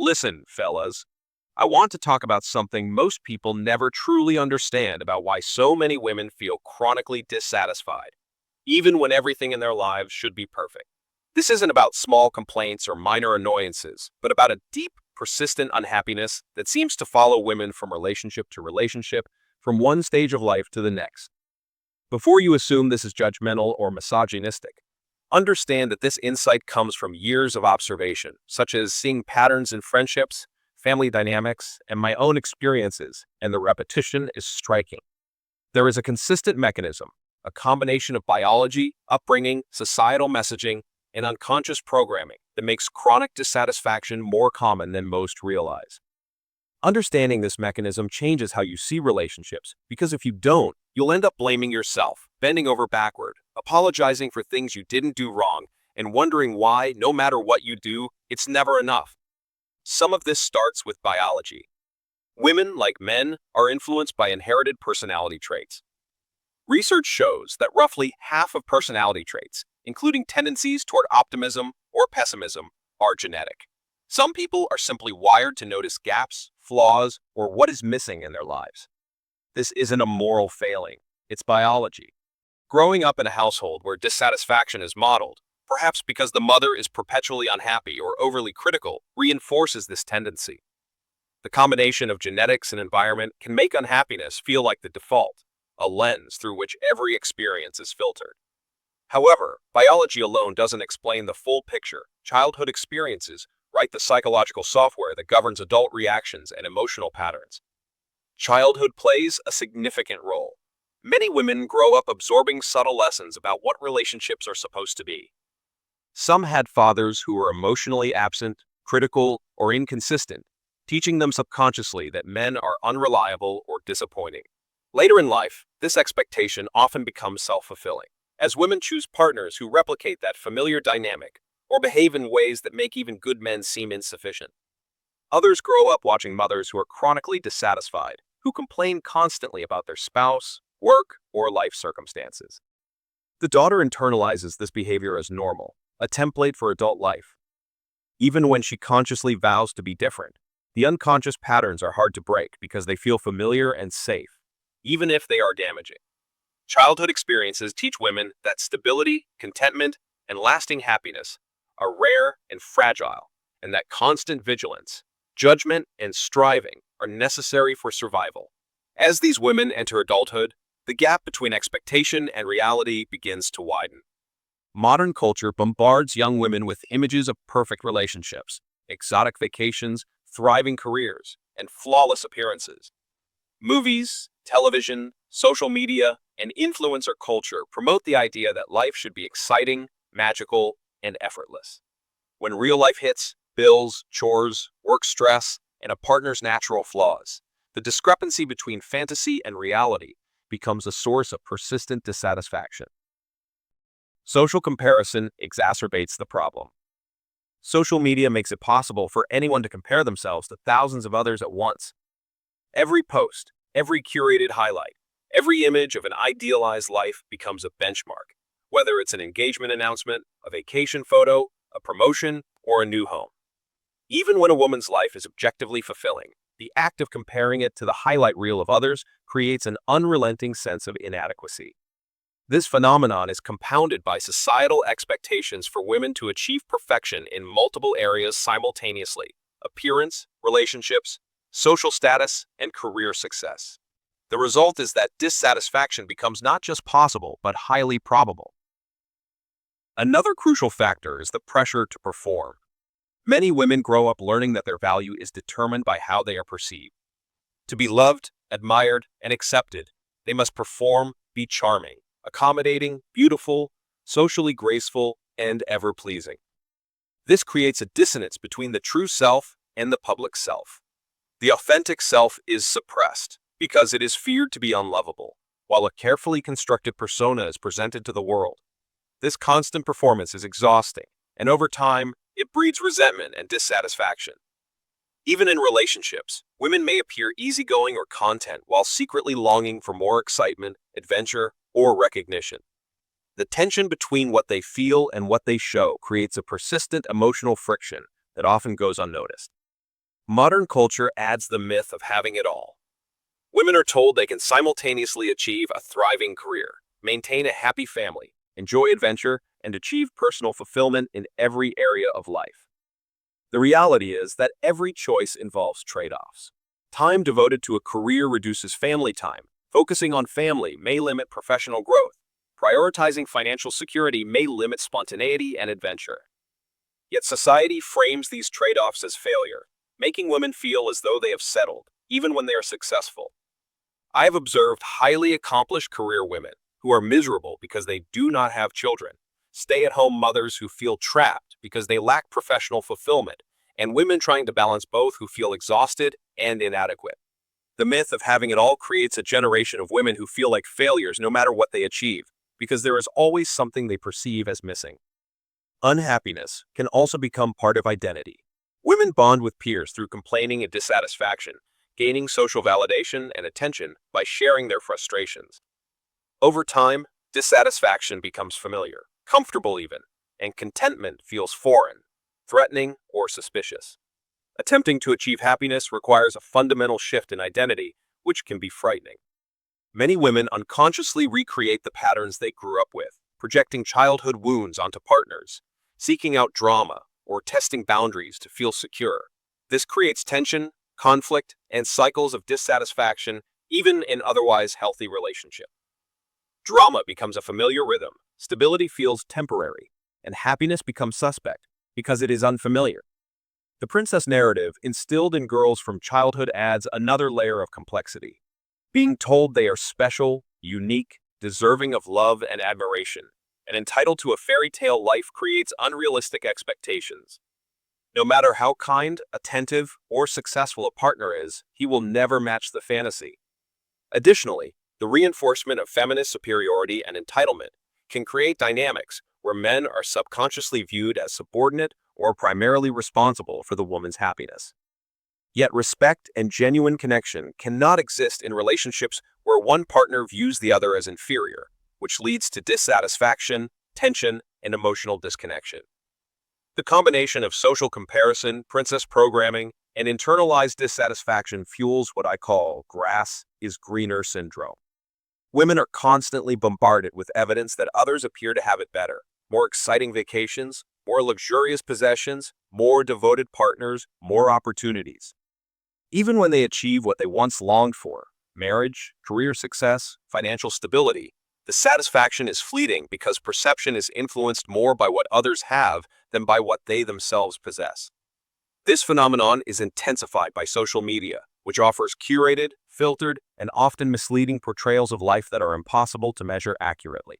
Listen, fellas, I want to talk about something most people never truly understand about why so many women feel chronically dissatisfied, even when everything in their lives should be perfect. This isn't about small complaints or minor annoyances, but about a deep, persistent unhappiness that seems to follow women from relationship to relationship, from one stage of life to the next. Before you assume this is judgmental or misogynistic, understand that this insight comes from years of observation, such as seeing patterns in friendships, family dynamics, and my own experiences, and the repetition is striking. There is a consistent mechanism, a combination of biology, upbringing, societal messaging, and unconscious programming that makes chronic dissatisfaction more common than most realize. Understanding this mechanism changes how you see relationships, because if you don't, you'll end up blaming yourself, bending over backward, apologizing for things you didn't do wrong, and wondering why, no matter what you do, it's never enough. Some of this starts with biology. Women, like men, are influenced by inherited personality traits. Research shows that roughly half of personality traits, including tendencies toward optimism or pessimism, are genetic. Some people are simply wired to notice gaps, flaws, or what is missing in their lives. This isn't a moral failing, it's biology. Growing up in a household where dissatisfaction is modeled, perhaps because the mother is perpetually unhappy or overly critical, reinforces this tendency. The combination of genetics and environment can make unhappiness feel like the default, a lens through which every experience is filtered. However, biology alone doesn't explain the full picture. Childhood experiences write the psychological software that governs adult reactions and emotional patterns. Childhood plays a significant role. Many women grow up absorbing subtle lessons about what relationships are supposed to be. Some had fathers who were emotionally absent, critical, or inconsistent, teaching them subconsciously that men are unreliable or disappointing. Later in life, this expectation often becomes self-fulfilling, as women choose partners who replicate that familiar dynamic or behave in ways that make even good men seem insufficient. Others grow up watching mothers who are chronically dissatisfied, who complain constantly about their spouse, work, or life circumstances. The daughter internalizes this behavior as normal, a template for adult life. Even when she consciously vows to be different, the unconscious patterns are hard to break because they feel familiar and safe, even if they are damaging. Childhood experiences teach women that stability, contentment, and lasting happiness are rare and fragile, and that constant vigilance, judgment, and striving are necessary for survival. As these women enter adulthood, the gap between expectation and reality begins to widen. Modern culture bombards young women with images of perfect relationships, exotic vacations, thriving careers, and flawless appearances. Movies, television, social media, and influencer culture promote the idea that life should be exciting, magical, and effortless. When real life hits, bills, chores, work stress, and a partner's natural flaws, the discrepancy between fantasy and reality becomes a source of persistent dissatisfaction. Social comparison exacerbates the problem. Social media makes it possible for anyone to compare themselves to thousands of others at once. Every post, every curated highlight, every image of an idealized life becomes a benchmark, whether it's an engagement announcement, a vacation photo, a promotion, or a new home. Even when a woman's life is objectively fulfilling, the act of comparing it to the highlight reel of others creates an unrelenting sense of inadequacy. This phenomenon is compounded by societal expectations for women to achieve perfection in multiple areas simultaneously: appearance, relationships, social status, and career success. The result is that dissatisfaction becomes not just possible, but highly probable. Another crucial factor is the pressure to perform. Many women grow up learning that their value is determined by how they are perceived. To be loved, admired, and accepted, they must perform, be charming, accommodating, beautiful, socially graceful, and ever-pleasing. This creates a dissonance between the true self and the public self. The authentic self is suppressed because it is feared to be unlovable, while a carefully constructed persona is presented to the world. This constant performance is exhausting, and over time, it breeds resentment and dissatisfaction. Even in relationships, women may appear easygoing or content while secretly longing for more excitement, adventure, or recognition. The tension between what they feel and what they show creates a persistent emotional friction that often goes unnoticed. Modern culture adds the myth of having it all. Women are told they can simultaneously achieve a thriving career, maintain a happy family, enjoy adventure, and achieve personal fulfillment in every area of life. The reality is that every choice involves trade-offs. Time devoted to a career reduces family time. Focusing on family may limit professional growth. Prioritizing financial security may limit spontaneity and adventure. Yet society frames these trade-offs as failure, making women feel as though they have settled, even when they are successful. I have observed highly accomplished career women who are miserable because they do not have children, stay-at-home mothers who feel trapped because they lack professional fulfillment, and women trying to balance both who feel exhausted and inadequate. The myth of having it all creates a generation of women who feel like failures no matter what they achieve, because there is always something they perceive as missing. Unhappiness can also become part of identity. Women bond with peers through complaining and dissatisfaction, gaining social validation and attention by sharing their frustrations. Over time, dissatisfaction becomes familiar, comfortable even, and contentment feels foreign, threatening, or suspicious. Attempting to achieve happiness requires a fundamental shift in identity, which can be frightening. Many women unconsciously recreate the patterns they grew up with, projecting childhood wounds onto partners, seeking out drama, or testing boundaries to feel secure. This creates tension, conflict, and cycles of dissatisfaction, even in otherwise healthy relationships. Drama becomes a familiar rhythm, stability feels temporary, and happiness becomes suspect because it is unfamiliar. The princess narrative instilled in girls from childhood adds another layer of complexity. Being told they are special, unique, deserving of love and admiration, and entitled to a fairy tale life creates unrealistic expectations. No matter how kind, attentive, or successful a partner is, he will never match the fantasy. Additionally, the reinforcement of feminist superiority and entitlement can create dynamics where men are subconsciously viewed as subordinate or primarily responsible for the woman's happiness. Yet respect and genuine connection cannot exist in relationships where one partner views the other as inferior, which leads to dissatisfaction, tension, and emotional disconnection. The combination of social comparison, princess programming, and internalized dissatisfaction fuels what I call grass is greener syndrome. Women are constantly bombarded with evidence that others appear to have it better. More exciting vacations, more luxurious possessions, more devoted partners, more opportunities. Even when they achieve what they once longed for, marriage, career success, financial stability, the satisfaction is fleeting because perception is influenced more by what others have than by what they themselves possess. This phenomenon is intensified by social media, which offers curated, filtered, and often misleading portrayals of life that are impossible to measure accurately.